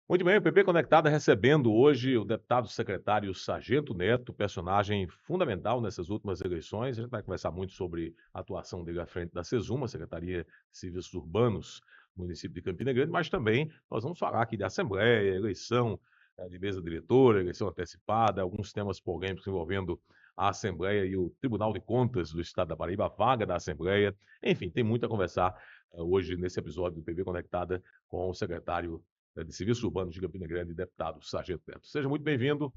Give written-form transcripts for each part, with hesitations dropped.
Muito bem, o PP Conectada recebendo hoje o deputado secretário Sargento Neto, personagem fundamental nessas últimas eleições. A gente vai conversar muito sobre a atuação dele à frente da SESUMA, Secretaria de Serviços Urbanos, no município de Campina Grande, mas também nós vamos falar aqui de Assembleia, eleição de mesa diretora, eleição antecipada, alguns temas polêmicos envolvendo a Assembleia e o Tribunal de Contas do Estado da Paraíba, a vaga da Assembleia. Enfim, tem muito a conversar hoje nesse episódio do PV Conectada com o secretário de Serviços Urbanos de Campina Grande, deputado Sargento Neto. Seja muito bem-vindo.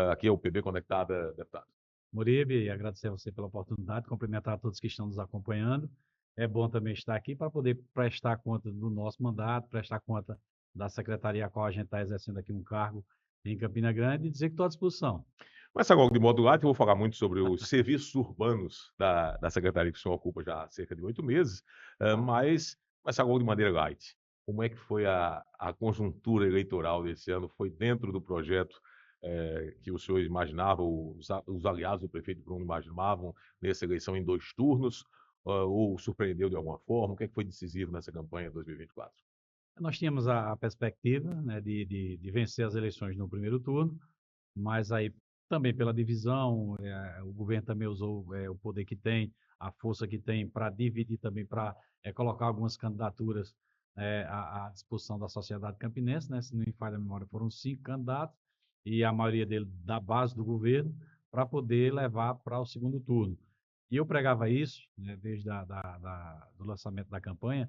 Aqui é o PB Conectada, deputado. Muribe, agradecer a você pela oportunidade, cumprimentar a todos que estão nos acompanhando. É bom também estar aqui para poder prestar conta do nosso mandato, prestar conta da secretaria a qual a gente está exercendo aqui um cargo em Campina Grande e dizer que estou à disposição. Começar logo de modo lato, eu vou falar muito sobre os serviços urbanos da secretaria que o senhor ocupa já há cerca de 8 meses, mas começar logo de maneira light. Como é que foi a conjuntura eleitoral desse ano? Foi dentro do projeto que o senhor imaginava, os aliados do prefeito Bruno imaginavam nessa eleição em 2 turnos, ou surpreendeu de alguma forma? O que é que foi decisivo nessa campanha 2024? Nós tínhamos a perspectiva, né, de vencer as eleições no primeiro turno, mas aí também pela divisão, o governo também usou o poder que tem, a força que tem para dividir também, para colocar algumas candidaturas à disposição da sociedade campinense, né? Se não me falha a memória, foram 5 candidatos, e a maioria deles da base do governo, para poder levar para o segundo turno. E eu pregava isso, né, desde do lançamento da campanha,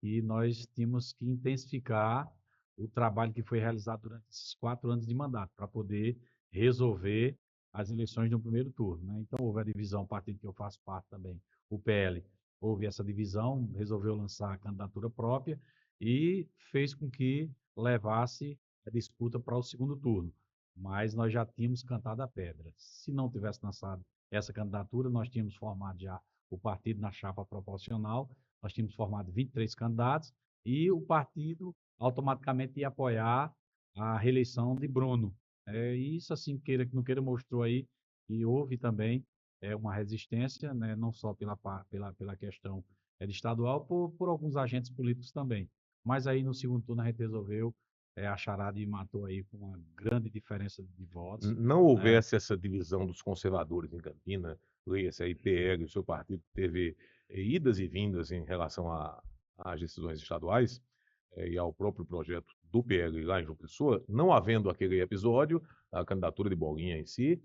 e nós tínhamos que intensificar o trabalho que foi realizado durante esses 4 anos de mandato, para poder resolver as eleições no primeiro turno, né? Então, houve a divisão, o partido que eu faço parte também, o PL, houve essa divisão, resolveu lançar a candidatura própria e fez com que levasse a disputa para o segundo turno. Mas nós já tínhamos cantado a pedra. Se não tivesse lançado essa candidatura, nós tínhamos formado já o partido na chapa proporcional, nós tínhamos formado 23 candidatos e o partido automaticamente ia apoiar a reeleição de Bruno. Isso, assim, queira que não queira, mostrou aí que houve também uma resistência, né, não só pela questão de estadual, por alguns agentes políticos também. Mas aí no segundo turno a gente resolveu a charada e matou aí com uma grande diferença de votos. Não Né? houvesse essa divisão dos conservadores em Campina, leia-se aí PL, o seu partido teve idas e vindas em relação às decisões estaduais e ao próprio projeto do PL lá em João Pessoa, não havendo aquele episódio, a candidatura de Bolinha em si,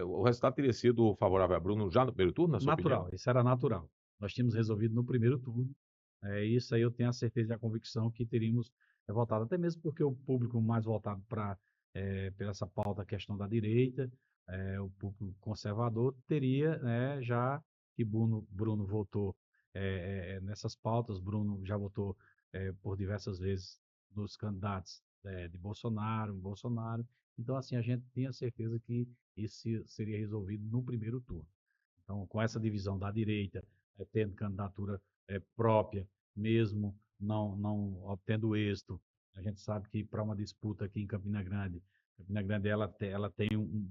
o resultado teria sido favorável a Bruno já no primeiro turno, na sua opinião? Natural, isso era natural. Nós tínhamos resolvido no primeiro turno. Isso aí eu tenho a certeza e a convicção que teríamos votado, até mesmo porque o público mais voltado para essa pauta, a questão da direita, o público conservador, teria já que Bruno votou nessas pautas, Bruno já votou por diversas vezes nos candidatos de Bolsonaro. Então, assim, a gente tinha certeza que isso seria resolvido no primeiro turno. Então, com essa divisão da direita, tendo candidatura própria, mesmo não obtendo êxito, a gente sabe que para uma disputa aqui em Campina Grande ela tem um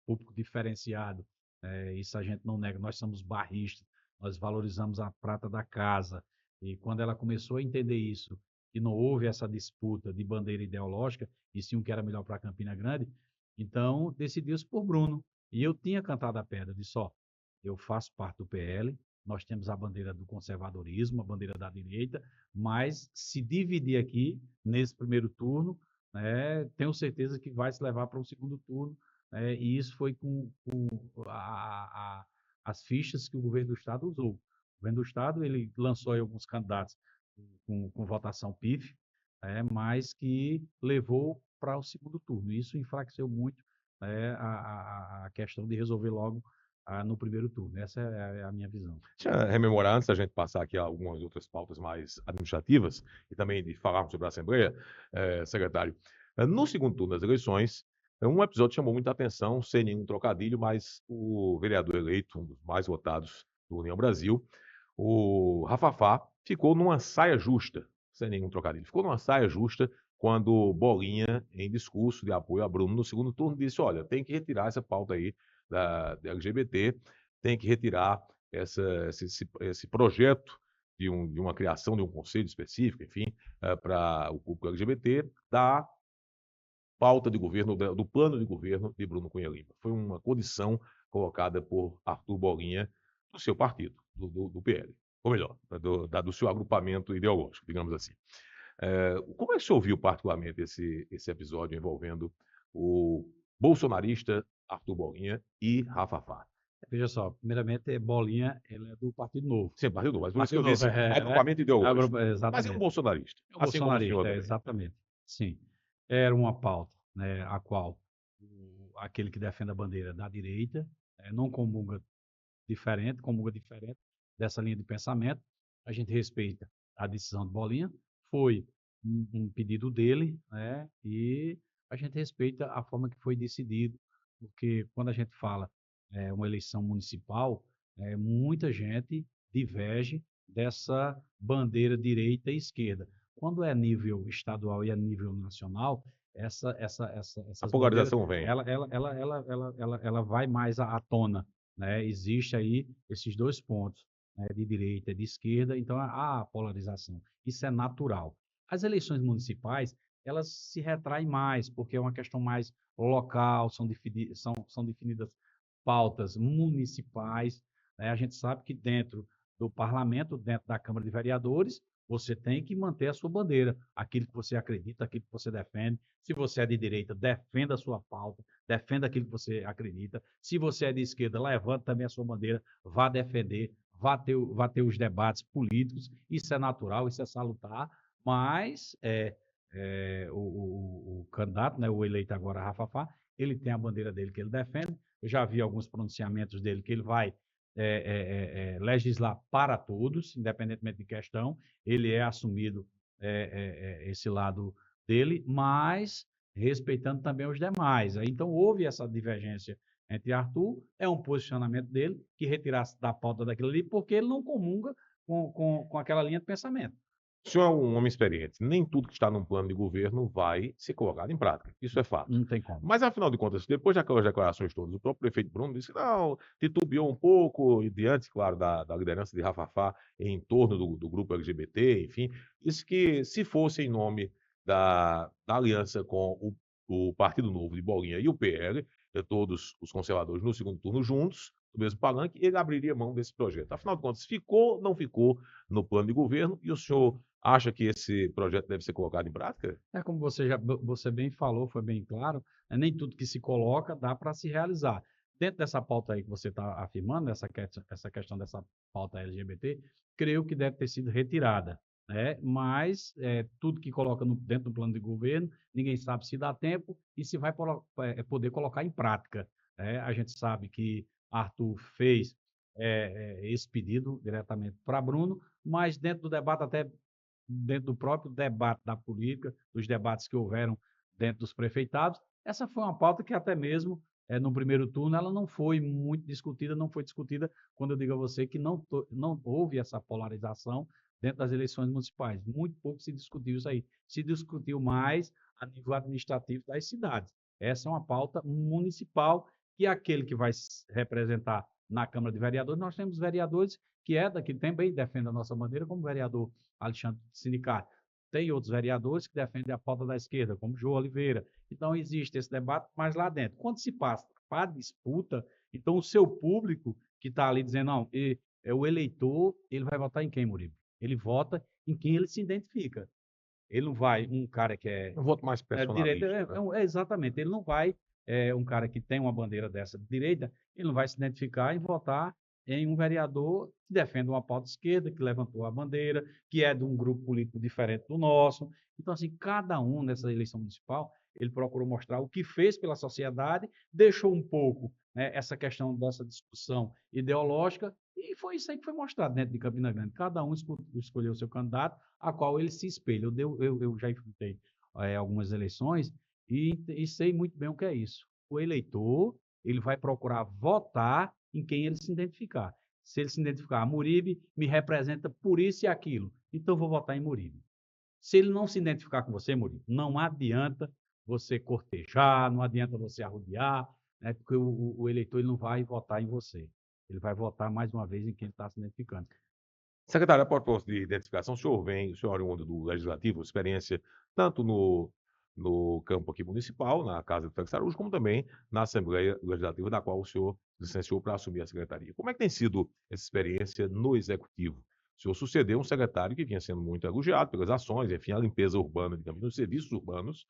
público diferenciado, isso a gente não nega, nós somos barristas, nós valorizamos a prata da casa, e quando ela começou a entender isso, que não houve essa disputa de bandeira ideológica, e sim o que era melhor para Campina Grande, então decidiu-se por Bruno. E eu tinha cantado a pedra de só, eu faço parte do PL, nós temos a bandeira do conservadorismo, a bandeira da direita, mas se dividir aqui, nesse primeiro turno, tenho certeza que vai se levar para um segundo turno, e isso foi com as fichas que o governo do Estado usou. O governo do Estado ele lançou aí alguns candidatos com votação PIF, mas que levou para o segundo turno. Isso enfraqueceu muito a questão de resolver logo no primeiro turno. Essa é a minha visão. Deixa eu rememorar, antes da gente passar aqui a algumas outras pautas mais administrativas e também de falarmos sobre a Assembleia, secretário. No segundo turno das eleições, um episódio chamou muita atenção, sem nenhum trocadilho, mas o vereador eleito, um dos mais votados do União Brasil, o Rafafá, ficou numa saia justa, sem nenhum trocadilho. Ficou numa saia justa quando Bolinha, em discurso de apoio a Bruno no segundo turno, disse: olha, tem que retirar essa pauta aí da LGBT, tem que retirar esse projeto de uma criação de um conselho específico, enfim, para o público LGBT, da pauta de governo, do plano de governo de Bruno Cunha Lima. Foi uma condição colocada por Arthur Bolinha, do seu partido, do PL. Ou melhor, do seu agrupamento ideológico, digamos assim. Como é que você ouviu particularmente esse episódio envolvendo o bolsonarista Arthur Bolinha e Rafafá? Veja só, primeiramente, Bolinha, ele é do Partido Novo. Sim, Partido Novo, mas por isso que eu Partido Novo, disse né? agrupamento ideológico. Mas é um Exatamente. bolsonarista, É um assim como o senhor bolsonarista, também. exatamente. Sim. Era uma pauta, né, a qual aquele que defende a bandeira da direita não comunga diferente dessa linha de pensamento. A gente respeita a decisão de Bolinha, foi um pedido dele, né, e a gente respeita a forma que foi decidido, porque quando a gente fala uma eleição municipal, muita gente diverge dessa bandeira direita e esquerda. Quando é a nível estadual e a nível nacional, A essas bandeiras, polarização vem. ela vai mais à tona, né? Existe aí esses dois pontos, né, de direita e de esquerda, então há a polarização. Isso é natural. As eleições municipais, elas se retraem mais, porque é uma questão mais local, são definidas pautas municipais, né? A gente sabe que dentro do parlamento, dentro da Câmara de Vereadores, você tem que manter a sua bandeira, aquilo que você acredita, aquilo que você defende. Se você é de direita, defenda a sua pauta, defenda aquilo que você acredita. Se você é de esquerda, levante também a sua bandeira, vá defender, vá ter os debates políticos. Isso é natural, isso é salutar, mas o candidato, né, o eleito agora, Rafafá, ele tem a bandeira dele que ele defende. Eu já vi alguns pronunciamentos dele que ele vai legislar para todos, independentemente de questão. Ele é assumido esse lado dele, mas respeitando também os demais. Então, houve essa divergência entre Arthur, é um posicionamento dele, que retirasse da pauta daquilo ali, porque ele não comunga com aquela linha de pensamento. O senhor é um homem experiente. Nem tudo que está num plano de governo vai ser colocado em prática. Isso é fato. Não tem como. Mas, afinal de contas, depois daquelas declarações todas, o próprio prefeito Bruno disse que não, titubeou um pouco, e diante, claro, da liderança de Rafafá em torno do grupo LGBT, enfim, disse que se fosse em nome da aliança com o Partido Novo de Bolinha e o PL, todos os conservadores no segundo turno juntos, no mesmo palanque, ele abriria mão desse projeto. Afinal de contas, ficou, não ficou no plano de governo, e o senhor acha que esse projeto deve ser colocado em prática? É como você bem falou, foi bem claro, né, nem tudo que se coloca dá para se realizar. Dentro dessa pauta aí que você está afirmando, essa questão dessa pauta LGBT, creio que deve ter sido retirada, né? Mas tudo que coloca dentro do plano de governo, ninguém sabe se dá tempo e se vai poder colocar em prática, né? A gente sabe que Arthur fez esse pedido diretamente para Bruno, mas dentro do debate até dentro do próprio debate da política, dos debates que houveram dentro dos prefeitados. Essa foi uma pauta que até mesmo no primeiro turno ela não foi muito discutida, não foi discutida quando eu digo a você que não houve essa polarização dentro das eleições municipais. Muito pouco se discutiu isso aí. Se discutiu mais a nível administrativo das cidades. Essa é uma pauta municipal que aquele que vai representar na Câmara de Vereadores, nós temos vereadores que também defendem a nossa bandeira, como o vereador Alexandre Sindicato. Tem outros vereadores que defendem a pauta da esquerda, como João Oliveira. Então, existe esse debate, mas lá dentro, quando se passa para a disputa, então o seu público que está ali dizendo, não, o eleitor, ele vai votar em quem, Murilo? Ele vota em quem ele se identifica. Ele não vai, um cara que Um voto mais direita, personalista, né? exatamente, ele não vai, um cara que tem uma bandeira dessa de direita, ele não vai se identificar e votar em um vereador que defende uma pauta esquerda, que levantou a bandeira, que é de um grupo político diferente do nosso. Então, assim, cada um nessa eleição municipal, ele procurou mostrar o que fez pela sociedade, deixou um pouco, né, essa questão dessa discussão ideológica, e foi isso aí que foi mostrado dentro de Campina Grande. Cada um escolheu o seu candidato, a qual ele se espelha. Eu já enfrentei algumas eleições e sei muito bem o que é isso. O eleitor, ele vai procurar votar em quem ele se identificar. Se ele se identificar, Muribe me representa por isso e aquilo, então eu vou votar em Muribe. Se ele não se identificar com você, Muribe, não adianta você cortejar, não adianta você arrodear, né, porque o eleitor ele não vai votar em você. Ele vai votar mais uma vez em quem ele está se identificando. Secretário, a propósito de identificação, o senhor é oriundo do Legislativo, experiência tanto no campo aqui municipal, na Casa de Francisco Araújo, como também na Assembleia Legislativa, da qual o senhor licenciou para assumir a secretaria. Como é que tem sido essa experiência no Executivo? O senhor sucedeu um secretário que vinha sendo muito elogiado pelas ações, enfim, a limpeza urbana, digamos, os serviços urbanos,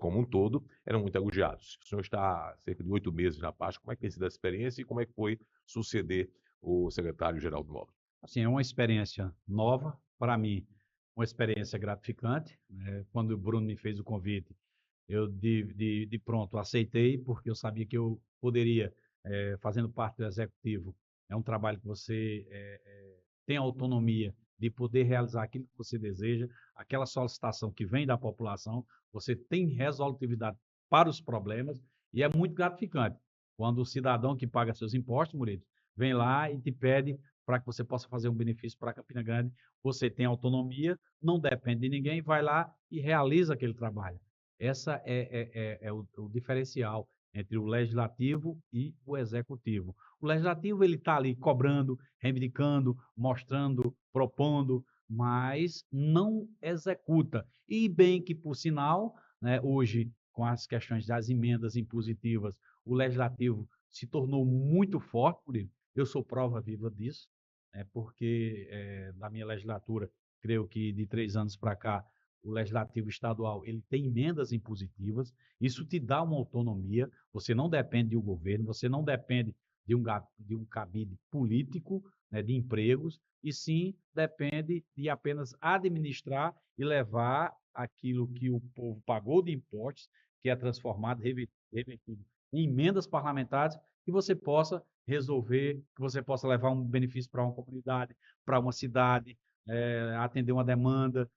como um todo, eram muito elogiados. O senhor está há cerca de 8 meses na pasta, como é que tem sido essa experiência e como é que foi suceder o secretário Geraldo Nobre? Assim, é uma experiência nova para mim, uma experiência gratificante, né? Quando o Bruno me fez o convite, eu de pronto aceitei, porque eu sabia que eu poderia, fazendo parte do executivo, é um trabalho que você tem autonomia de poder realizar aquilo que você deseja, aquela solicitação que vem da população, você tem resolutividade para os problemas e é muito gratificante quando o cidadão que paga seus impostos, Murilo, vem lá e te pede para que você possa fazer um benefício para Campina Grande, você tem autonomia, não depende de ninguém, vai lá e realiza aquele trabalho. Essa é o diferencial entre o legislativo e o executivo. O legislativo ele está ali cobrando, reivindicando, mostrando, propondo, mas não executa. E bem que, por sinal, né, hoje, com as questões das emendas impositivas, o legislativo se tornou muito forte, por isso. Eu sou prova viva disso, porque na minha legislatura, creio que de 3 anos para cá, o legislativo estadual ele tem emendas impositivas, isso te dá uma autonomia, você não depende do governo, você não depende de um cabide político, né, de empregos, e sim depende de apenas administrar e levar aquilo que o povo pagou de impostos, que é transformado, revertido em emendas parlamentares, que você possa resolver, que você possa levar um benefício para uma comunidade, para uma cidade, atender uma demanda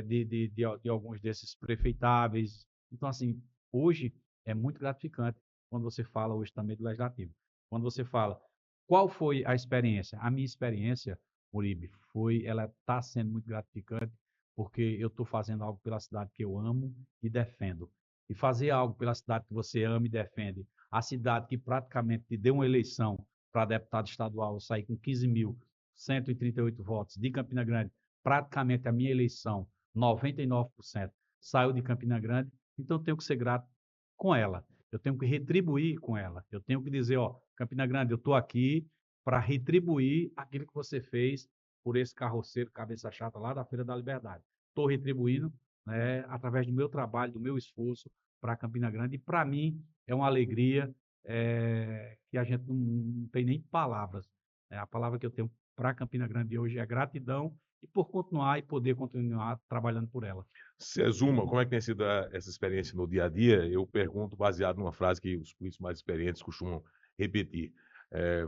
de alguns desses prefeitáveis. Então, assim, hoje é muito gratificante quando você fala hoje também do legislativo. Quando você fala, qual foi a experiência? A minha experiência, Uribe, ela está sendo muito gratificante, porque eu estou fazendo algo pela cidade que eu amo e defendo. E fazer algo pela cidade que você ama e defende, a cidade que praticamente te deu uma eleição para deputado estadual, eu saí com 15.138 votos de Campina Grande, praticamente a minha eleição, 99% saiu de Campina Grande, então eu tenho que ser grato com ela. Eu tenho que retribuir com ela. Eu tenho que dizer, ó, Campina Grande, eu estou aqui para retribuir aquilo que você fez por esse carroceiro cabeça chata lá da Feira da Liberdade. Estou retribuindo, né, através do meu trabalho, do meu esforço para Campina Grande. E para mim é uma alegria que a gente não tem nem palavras. A palavra que eu tenho para Campina Grande hoje é gratidão e por continuar e poder continuar trabalhando por ela. Sezuma, como é que tem sido essa experiência no dia a dia? Eu pergunto baseado numa frase que os políticos mais experientes costumam repetir.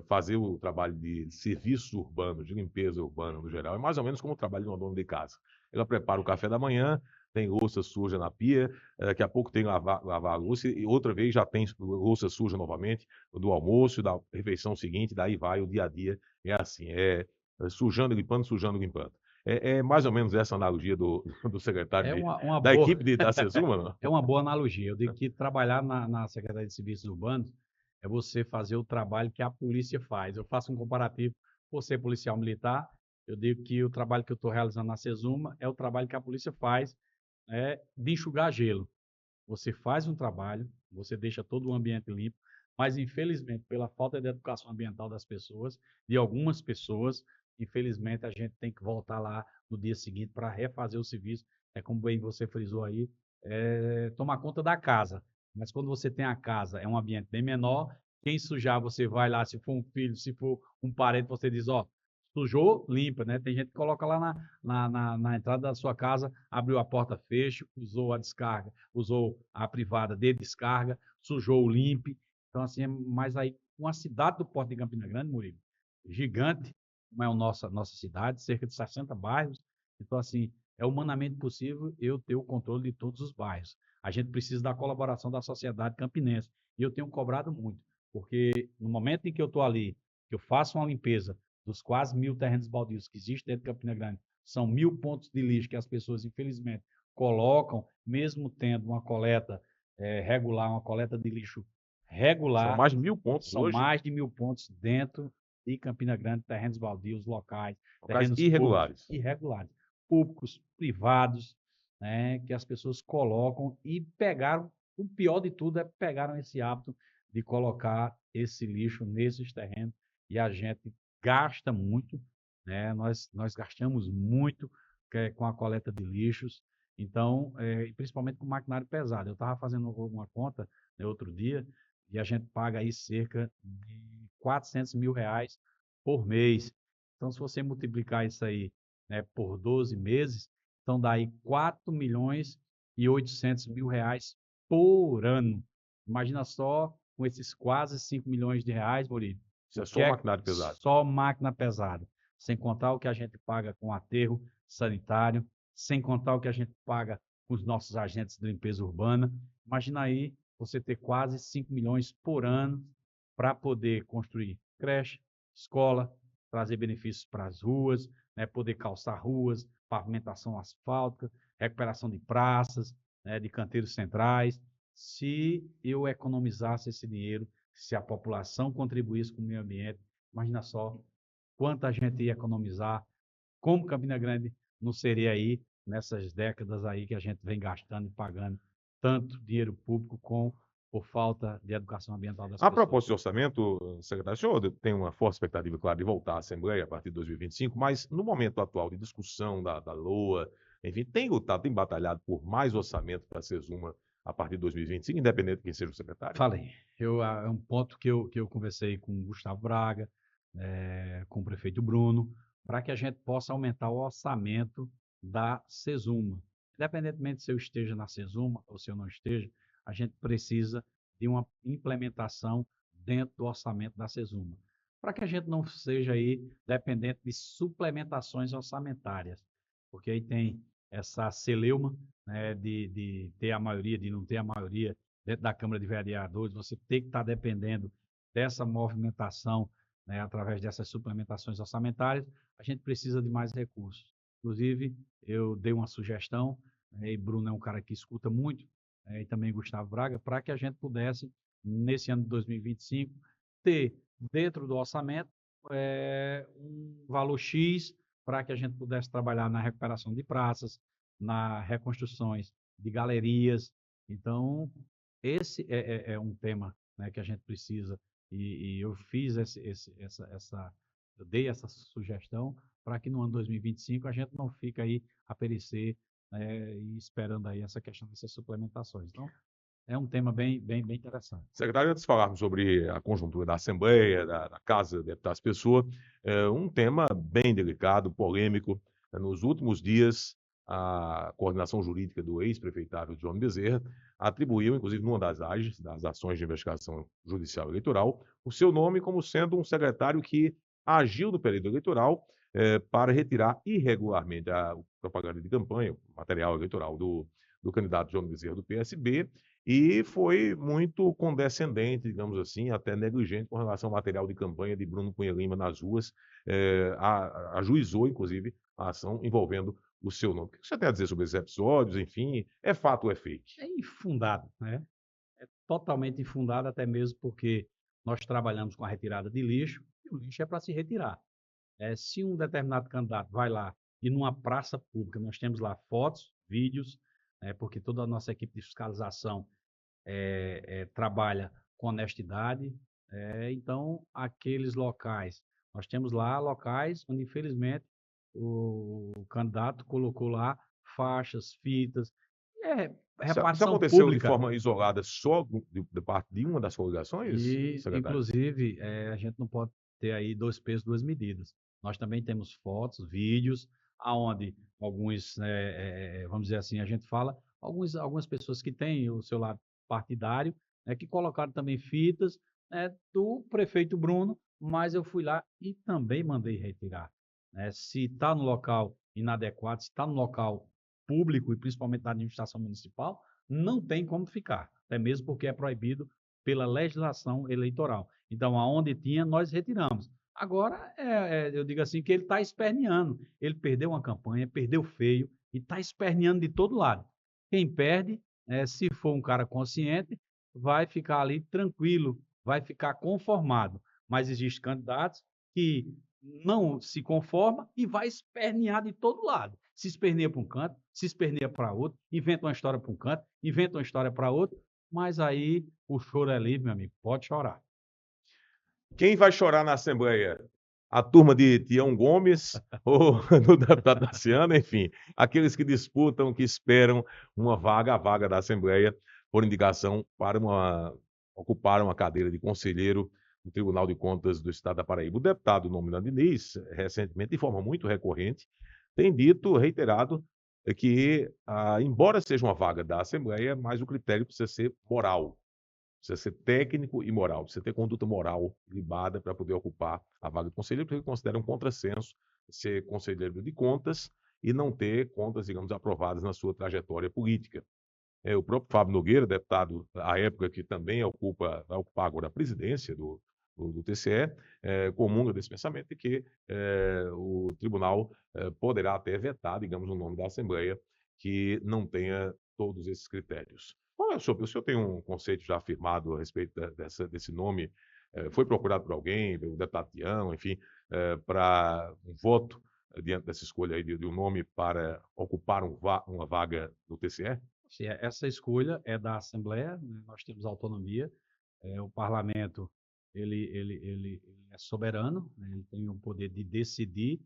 Fazer o trabalho de serviços urbanos, de limpeza urbana no geral, é mais ou menos como o trabalho de uma dona de casa. Ela prepara o café da manhã, tem louça suja na pia, daqui a pouco tem lavar a louça, e outra vez já tem louça suja novamente, do almoço, da refeição seguinte, daí vai o dia a dia, é assim, sujando, limpando, sujando, limpando. É mais ou menos essa analogia do secretário É uma da boa, equipe da Sesuma, não? é uma boa analogia. Eu digo que trabalhar na Secretaria de Serviços Urbanos é você fazer o trabalho que a polícia faz. Eu faço um comparativo por ser policial militar. Eu digo que o trabalho que eu estou realizando na Sesuma é o trabalho que a polícia faz, de enxugar gelo. Você faz um trabalho, você deixa todo o ambiente limpo, mas infelizmente, pela falta de educação ambiental das pessoas, de algumas pessoas, infelizmente a gente tem que voltar lá no dia seguinte para refazer o serviço. É como bem você frisou aí, tomar conta da casa. Mas quando você tem a casa, é um ambiente bem menor. Quem sujar, você vai lá, se for um filho, se for um parente, você diz, ó, sujou, limpa, né? Tem gente que coloca lá na entrada da sua casa, abriu a porta, fecha, usou a descarga, usou a privada de descarga, sujou o limpe. Então, assim, mas aí, uma cidade do Porto de Campina Grande, Murilo, gigante, como é a nossa cidade, cerca de 60 bairros. Então, assim, é humanamente possível eu ter o controle de todos os bairros. A gente precisa da colaboração da sociedade campinense. E eu tenho cobrado muito, porque no momento em que eu estou ali, que eu faço uma limpeza dos quase 1.000 terrenos baldios que existem dentro de Campina Grande, são 1.000 pontos de lixo que as pessoas, infelizmente, colocam, mesmo tendo uma coleta regular, uma coleta de lixo São regular, mais de 1.000 pontos são hoje. mais de 1.000 pontos dentro de Campina Grande, terrenos baldios, locais, Locais terrenos irregulares. irregulares, públicos, privados, né, que as pessoas colocam e pegaram, o pior de tudo é pegaram esse hábito de colocar esse lixo nesses terrenos e a gente gasta muito, né, nós gastamos muito com a coleta de lixos, então, principalmente com maquinário pesado. Eu estava fazendo uma conta, né, outro dia, e a gente paga aí cerca de R$ 400 mil por mês. Então, se você multiplicar isso aí, né, por 12 meses, então dá aí R$ 4.800.000 por ano. Imagina só com esses quase R$ 5 milhões, Murilo, Isso o é que só o é maquinário pesado. só máquina pesada, sem contar o que a gente paga com aterro sanitário, sem contar o que a gente paga com os nossos agentes de limpeza urbana. Imagina aí você ter quase 5 milhões por ano para poder construir creche, escola, trazer benefícios para as ruas, né, poder calçar ruas, pavimentação asfáltica, recuperação de praças, né, de canteiros centrais. Se eu economizasse esse dinheiro, se a população contribuísse com o meio ambiente, imagina só quanta gente ia economizar, como Campina Grande não seria aí nessas décadas aí que a gente vem gastando e pagando tanto dinheiro público por falta de educação ambiental das A pessoas. propósito de orçamento, secretário, o senhor tem uma forte expectativa, claro, de voltar à Assembleia a partir de 2025, mas no momento atual de discussão da LOA, enfim, tem lutado, tem batalhado por mais orçamento para a Sesuma a partir de 2025, independente de quem seja o secretário? Falei. É um ponto que eu conversei com o Gustavo Braga, com o prefeito Bruno, para que a gente possa aumentar o orçamento da Sesuma. Independentemente se eu esteja na Sesuma ou se eu não esteja, a gente precisa de uma implementação dentro do orçamento da Sesuma, para que a gente não seja aí dependente de suplementações orçamentárias, porque aí tem essa celeuma, né, de ter a maioria, de não ter a maioria dentro da Câmara de Vereadores, você tem que estar dependendo dessa movimentação, né, através dessas suplementações orçamentárias, a gente precisa de mais recursos. Inclusive, eu dei uma sugestão, né, e Bruno é um cara que escuta muito, e também Gustavo Braga, para que a gente pudesse, nesse ano de 2025, ter dentro do orçamento um valor X para que a gente pudesse trabalhar na recuperação de praças, na reconstruções de galerias. Então, esse é um tema, né, que a gente precisa, e eu fiz eu dei essa sugestão para que no ano 2025 a gente não fique aí a perecer, né, e esperando aí essa questão dessas suplementações. Então, é um tema bem interessante. Secretário, antes de falarmos sobre a conjuntura da Assembleia, da Casa de Deputados Pessoa, um tema bem delicado, polêmico. Nos últimos dias, a coordenação jurídica do ex-prefeitário Johnny Bezerra atribuiu, inclusive numa das AGEs, das Ações de Investigação Judicial Eleitoral, o seu nome como sendo um secretário que agiu no período eleitoral para retirar irregularmente a propaganda de campanha, o material eleitoral do candidato Johnny Bezerra do PSB, e foi muito condescendente, digamos assim, até negligente com relação ao material de campanha de Bruno Cunha Lima nas ruas, ajuizou, inclusive, a ação envolvendo o seu nome. O que você tem a dizer sobre esses episódios? Enfim, é fato ou é fake? É infundado, né? É totalmente infundado, até mesmo porque nós trabalhamos com a retirada de lixo, e o lixo é para se retirar. Se um determinado candidato vai lá e numa praça pública, nós temos lá fotos, vídeos, porque toda a nossa equipe de fiscalização trabalha com honestidade. Então, aqueles locais, nós temos lá locais onde, infelizmente, o candidato colocou lá faixas, fitas, Isso repartição aconteceu de pública. forma isolada só de parte de uma das coligações, E, secretário? inclusive, a gente não pode ter aí dois pesos, duas medidas. Nós também temos fotos, vídeos, aonde alguns, vamos dizer assim, a gente fala, algumas pessoas que têm o seu lado partidário, né, que colocaram também fitas, né, do prefeito Bruno, mas eu fui lá e também mandei retirar, né? Se está no local inadequado, se está no local público e principalmente da administração municipal, não tem como ficar, até mesmo porque é proibido pela legislação eleitoral. Então, aonde tinha, nós retiramos. Agora, eu digo assim, que ele está esperneando. Ele perdeu uma campanha, perdeu feio e está esperneando de todo lado. Quem perde, se for um cara consciente, vai ficar ali tranquilo, vai ficar conformado. Mas existem candidatos que não se conforma e vai espernear de todo lado. Se esperneia para um canto, se esperneia para outro, inventa uma história para um canto, inventa uma história para outro, mas aí o choro é livre, meu amigo, pode chorar. Quem vai chorar na Assembleia? A turma de Tião Gomes ou do deputado Daciano, enfim, aqueles que disputam, que esperam uma vaga, a vaga da Assembleia, por indicação para ocupar uma cadeira de conselheiro do Tribunal de Contas do Estado da Paraíba. O deputado Nominando Diniz, recentemente, de forma muito recorrente, tem dito, reiterado, que, embora seja uma vaga da Assembleia, mas o critério precisa ser moral. Precisa ser técnico e moral, precisa ter conduta moral libada para poder ocupar a vaga de conselheiro, porque ele considera um contrassenso ser conselheiro de contas e não ter contas, digamos, aprovadas na sua trajetória política. O próprio Fábio Nogueira, deputado à época, que também vai ocupar agora a presidência do TCE, comunga desse pensamento de que o tribunal poderá até vetar, digamos, o nome da Assembleia que não tenha todos esses critérios. Qual é o senhor tem um conceito já afirmado a respeito desse nome? Foi procurado por alguém, pelo deputado Tião, enfim, para um voto diante dessa escolha aí de um nome para ocupar uma vaga no TCE? Sim, essa escolha é da Assembleia, né, nós temos autonomia, o parlamento ele é soberano, né, ele tem o poder de decidir,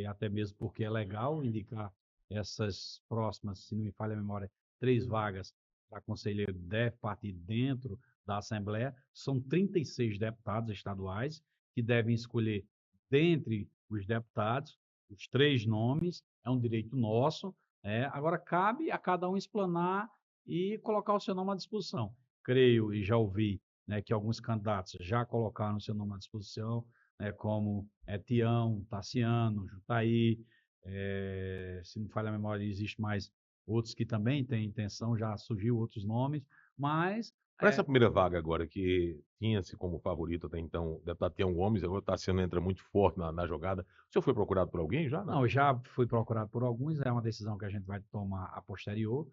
até mesmo porque é legal indicar essas próximas, se não me falha a memória, 3 vagas para conselheiro deve partir dentro da Assembleia. São 36 deputados estaduais que devem escolher dentre os deputados os 3 nomes, é um direito nosso. Agora, cabe a cada um explanar e colocar o seu nome à disposição. Creio e já ouvi, né, que alguns candidatos já colocaram o seu nome à disposição, né, como Tião, Taciano, Jutaí, se não falha a memória, existe mais outros que também têm intenção, já surgiu outros nomes, mas Para essa primeira vaga agora, que tinha-se como favorito até então o deputado Tião Gomes, agora o Tassiano entra muito forte na jogada. O senhor foi procurado por alguém já, não? não, já fui procurado por alguns, é uma decisão que a gente vai tomar a posterior.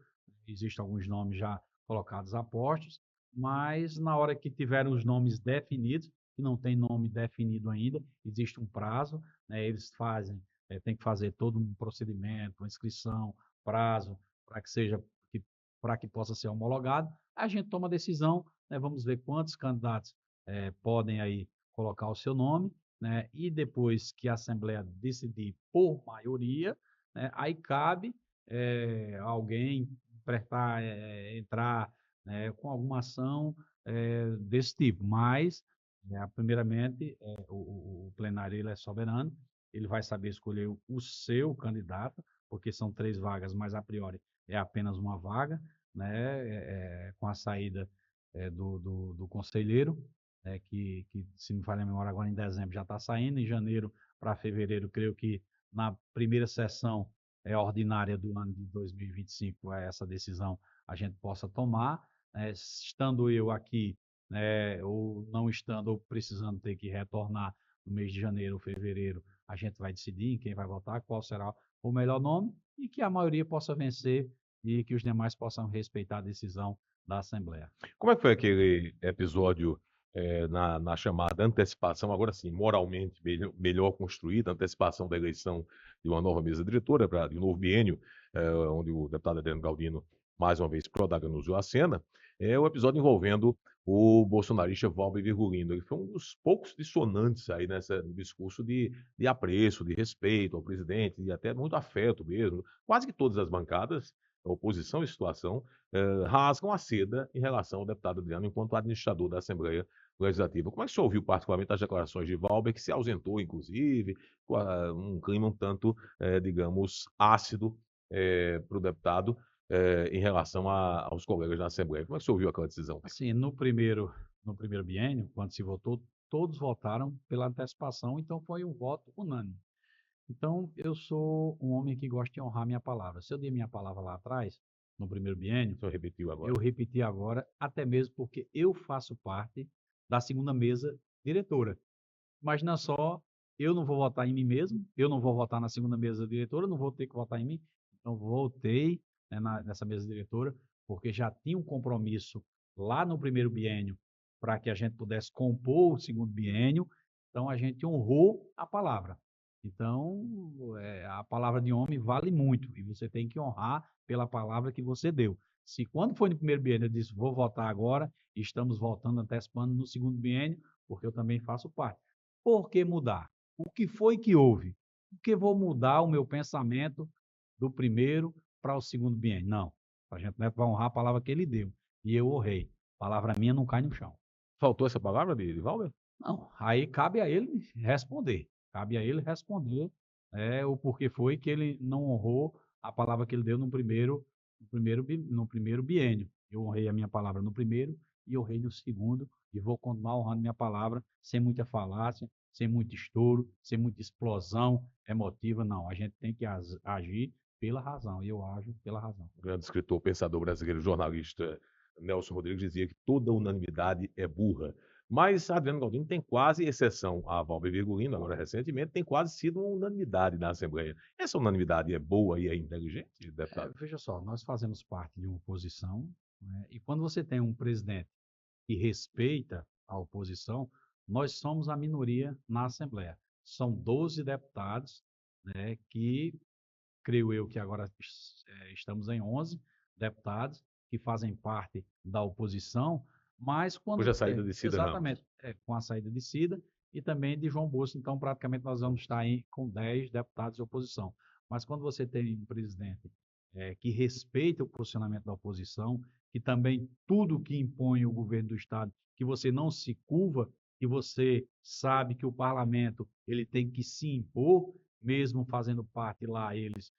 Existem alguns nomes já colocados a postos, mas na hora que tiverem os nomes definidos, que não tem nome definido ainda, existe um prazo, né, eles fazem, tem que fazer todo um procedimento, uma inscrição, prazo, para que seja, para que possa ser homologado. A gente toma a decisão, né, vamos ver quantos candidatos podem aí colocar o seu nome, né, e depois que a Assembleia decidir por maioria, né, aí cabe alguém prestar, entrar, né, com alguma ação desse tipo. Mas, primeiramente, o plenário ele é soberano, ele vai saber escolher o seu candidato, porque são 3 vagas, mas a priori é apenas uma vaga, né, com a saída do conselheiro, que, se não falha a memória, agora em dezembro já está saindo, em janeiro para fevereiro, creio que na primeira sessão ordinária do ano de 2025, essa decisão a gente possa tomar, estando eu aqui, ou não estando, ou precisando ter que retornar no mês de janeiro ou fevereiro, a gente vai decidir em quem vai votar, qual será o melhor nome, e que a maioria possa vencer e que os demais possam respeitar a decisão da Assembleia. Como é que foi aquele episódio na chamada antecipação, agora sim, moralmente melhor construída, antecipação da eleição de uma nova mesa diretora, de um novo biênio, onde o deputado Adriano Galdino, mais uma vez, protagonizou a cena, é o episódio envolvendo o bolsonarista Valber Virgulino. Ele foi um dos poucos dissonantes aí no discurso de apreço, de respeito ao presidente, e até muito afeto mesmo. Quase que todas as bancadas, a oposição e situação, rasgam a seda em relação ao deputado Adriano enquanto administrador da Assembleia Legislativa. Como é que o senhor ouviu particularmente as declarações de Valber, que se ausentou, inclusive, com um clima um tanto, digamos, ácido para o deputado em relação aos colegas da Assembleia? Como é que o senhor ouviu aquela decisão? Assim, no primeiro biênio, quando se votou, todos votaram pela antecipação, então foi um voto unânime. Então, eu sou um homem que gosta de honrar minha palavra. Se eu dei minha palavra lá atrás, no primeiro biênio, O senhor repetiu eu agora. repeti agora, até mesmo porque eu faço parte da segunda mesa diretora. Imagina só, eu não vou votar em mim mesmo, eu não vou votar na segunda mesa diretora, não vou ter que votar em mim. Então, votei, né, nessa mesa diretora, porque já tinha um compromisso lá no primeiro biênio para que a gente pudesse compor o segundo biênio. Então, a gente honrou a palavra. Então, a palavra de homem vale muito e você tem que honrar pela palavra que você deu. Se quando foi no primeiro biênio eu disse, vou votar agora, e estamos voltando, antecipando no segundo biênio, porque eu também faço parte. Por que mudar? O que foi que houve? Por que vou mudar o meu pensamento do primeiro para o segundo biênio? Não. O Sargento Neto vai honrar a palavra que ele deu. E eu honrei. Palavra minha não cai no chão. Faltou essa palavra de Valber? Não, aí cabe a ele responder. Cabe a ele responder o porquê foi que ele não honrou a palavra que ele deu no primeiro biênio. Eu honrei a minha palavra no primeiro e honrei no segundo e vou continuar honrando minha palavra sem muita falácia, sem muito estouro, sem muita explosão emotiva. Não, a gente tem que agir pela razão e eu ajo pela razão. O grande escritor, pensador brasileiro, jornalista Nelson Rodrigues dizia que toda unanimidade é burra. Mas Adriano Galdino tem quase, exceção a Valber Virgulino, agora recentemente, tem quase sido uma unanimidade na Assembleia. Essa unanimidade é boa e é inteligente, deputado? Veja só, nós fazemos parte de uma oposição, né, e quando você tem um presidente que respeita a oposição, nós somos a minoria na Assembleia. São 12 deputados, né, que creio eu que agora estamos em 11 deputados que fazem parte da oposição, mas Hoje quando a saída de Cida Ramos. exatamente com a saída de Cida e também de João Bosco, então praticamente nós vamos estar aí com 10 deputados de oposição. Mas quando você tem um presidente que respeita o posicionamento da oposição, que também tudo que impõe o governo do Estado, que você não se curva, que você sabe que o parlamento ele tem que se impor, mesmo fazendo parte lá eles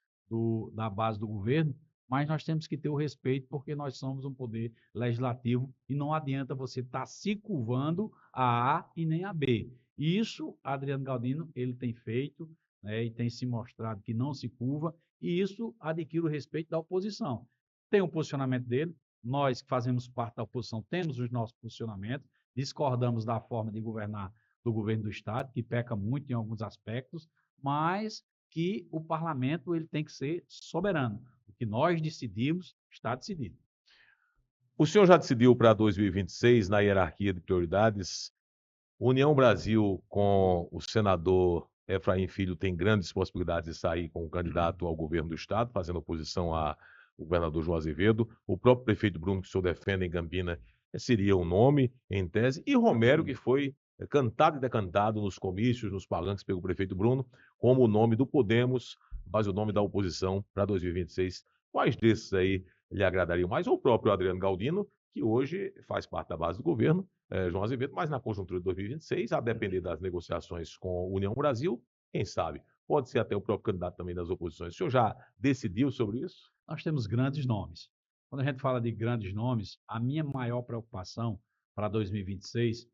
da base do governo, mas nós temos que ter o respeito porque nós somos um poder legislativo e não adianta você estar se curvando a A e nem a B. E isso, Adriano Galdino, ele tem feito, né, e tem se mostrado que não se curva, e isso adquire o respeito da oposição. Tem o posicionamento dele, nós que fazemos parte da oposição temos os nossos posicionamentos, discordamos da forma de governar do governo do Estado, que peca muito em alguns aspectos, mas que o parlamento ele tem que ser soberano. O que nós decidimos está decidido. O senhor já decidiu para 2026, na hierarquia de prioridades, União Brasil com o senador Efraim Filho tem grandes possibilidades de sair com o candidato ao governo do Estado, fazendo oposição ao governador João Azevedo. O próprio prefeito Bruno, que o senhor defende em Campina, seria um nome, em tese. E Romero, que foi cantado e decantado nos comícios, nos palanques pelo prefeito Bruno, como o nome do Podemos, mas o nome da oposição para 2026. Quais desses aí lhe agradariam mais? Ou o próprio Adriano Galdino, que hoje faz parte da base do governo, João Azevedo, mas na conjuntura de 2026, a depender das negociações com a União Brasil, quem sabe, pode ser até o próprio candidato também das oposições. O senhor já decidiu sobre isso? Nós temos grandes nomes. Quando a gente fala de grandes nomes, a minha maior preocupação para 2026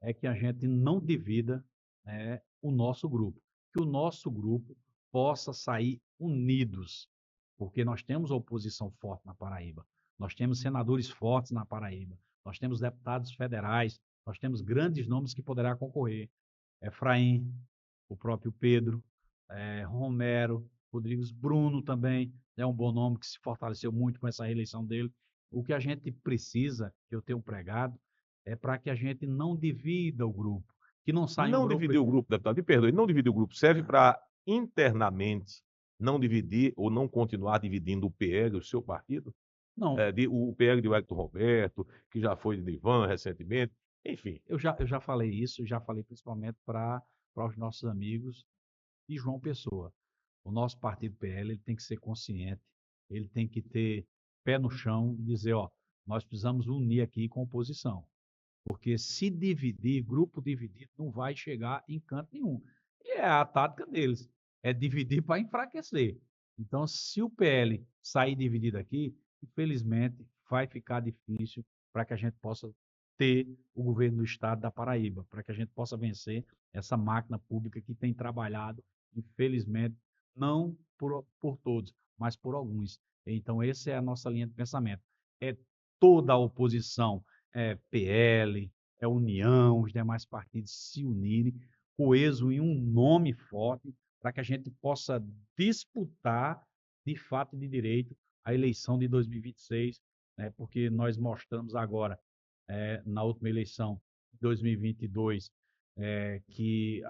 é que a gente não divida, né, o nosso grupo, que o nosso grupo possa sair unidos, porque nós temos oposição forte na Paraíba, nós temos senadores fortes na Paraíba, nós temos deputados federais, nós temos grandes nomes que poderá concorrer. Efraim, o próprio Pedro, Romero, Rodrigues, Bruno também é um bom nome que se fortaleceu muito com essa reeleição dele. O que a gente precisa, que eu tenho pregado, é para que a gente não divida o grupo, que não saia um Não grupo. dividir o grupo, deputado, me perdoe, não dividir o grupo serve para internamente não dividir ou não continuar dividindo o PL, o seu partido? Não, O PL de Wellington Roberto, que já foi de Ivan recentemente, enfim. eu já falei isso, já falei principalmente para os nossos amigos de João Pessoa. O nosso partido PL ele tem que ser consciente, ele tem que ter pé no chão e dizer, ó, nós precisamos unir aqui com a oposição. Porque se dividir, grupo dividido, não vai chegar em canto nenhum. E é a tática deles, é dividir para enfraquecer. Então, se o PL sair dividido aqui, infelizmente, vai ficar difícil para que a gente possa ter o governo do estado da Paraíba, para que a gente possa vencer essa máquina pública que tem trabalhado, infelizmente, não por todos, mas por alguns. Então, essa é a nossa linha de pensamento. É toda a oposição PL, União, os demais partidos se unirem, coeso em um nome forte, para que a gente possa disputar, de fato e de direito, a eleição de 2026, né, porque nós mostramos agora, na última eleição, 2022, que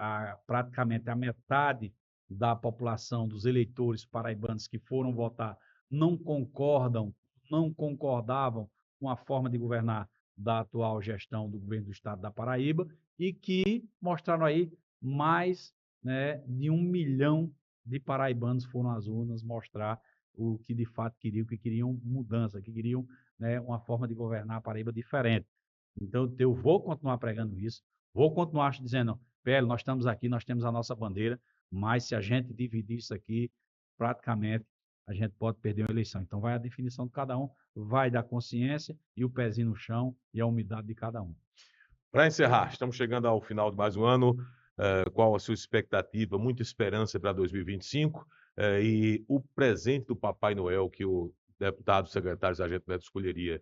praticamente a metade da população, dos eleitores paraibanos que foram votar, não concordam, não concordavam com a forma de governar da atual gestão do governo do estado da Paraíba e que mostraram aí mais, né, de 1 milhão de paraibanos foram às urnas mostrar o que de fato queriam, que queriam mudança, que queriam, né, uma forma de governar a Paraíba diferente. Então, eu vou continuar pregando isso, vou continuar dizendo, PL, nós estamos aqui, nós temos a nossa bandeira, mas se a gente dividir isso aqui, praticamente a gente pode perder uma eleição. Então, vai a definição de cada um, vai da consciência e o pezinho no chão e a umidade de cada um. Para encerrar, estamos chegando ao final de mais um ano. Qual a sua expectativa? Muita esperança para 2025 e o presente do Papai Noel que o deputado secretário Sargento Neto escolheria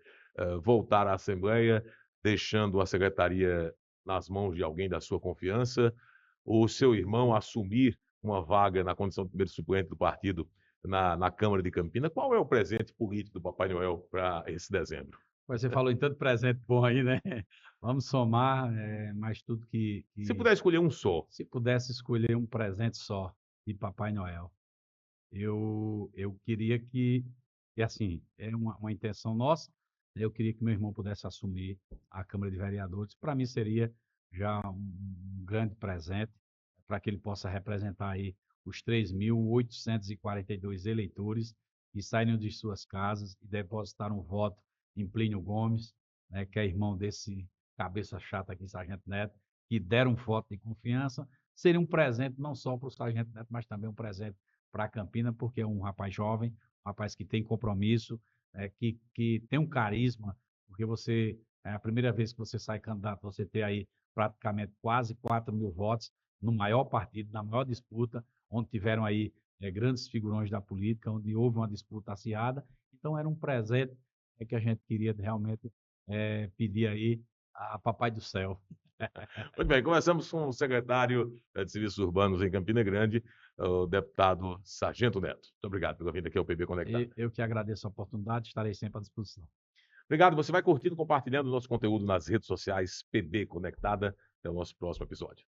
voltar à Assembleia, deixando a secretaria nas mãos de alguém da sua confiança, ou seu irmão assumir uma vaga na condição de primeiro suplente do partido na Câmara de Campinas. Qual é o presente político do Papai Noel para esse dezembro? Você falou em tanto presente bom aí, né? Vamos somar mais tudo Se puder escolher um só. Se pudesse escolher um presente só de Papai Noel, eu queria que assim, é uma intenção nossa, eu queria que meu irmão pudesse assumir a Câmara de Vereadores. Para mim seria já um grande presente para que ele possa representar aí os 3.842 eleitores que saíram de suas casas e depositaram um voto em Plínio Gomes, né, que é irmão desse cabeça chata aqui, Sargento Neto, que deram um voto de confiança. Seria um presente não só para o Sargento Neto, mas também um presente para a Campina, porque é um rapaz jovem, um rapaz que tem compromisso, que tem um carisma, porque é a primeira vez que você sai candidato, você tem aí praticamente quase 4.000 votos no maior partido, na maior disputa, onde tiveram aí grandes figurões da política, onde houve uma disputa acirrada. Então, era um presente que a gente queria realmente pedir aí a Papai do Céu. Muito bem, começamos com o secretário de Serviços Urbanos em Campina Grande, o deputado Sargento Neto. Muito obrigado pela vinda aqui ao PB Conectado. Eu que agradeço a oportunidade, estarei sempre à disposição. Obrigado, você vai curtindo, compartilhando o nosso conteúdo nas redes sociais PB Conectada. Até o nosso próximo episódio.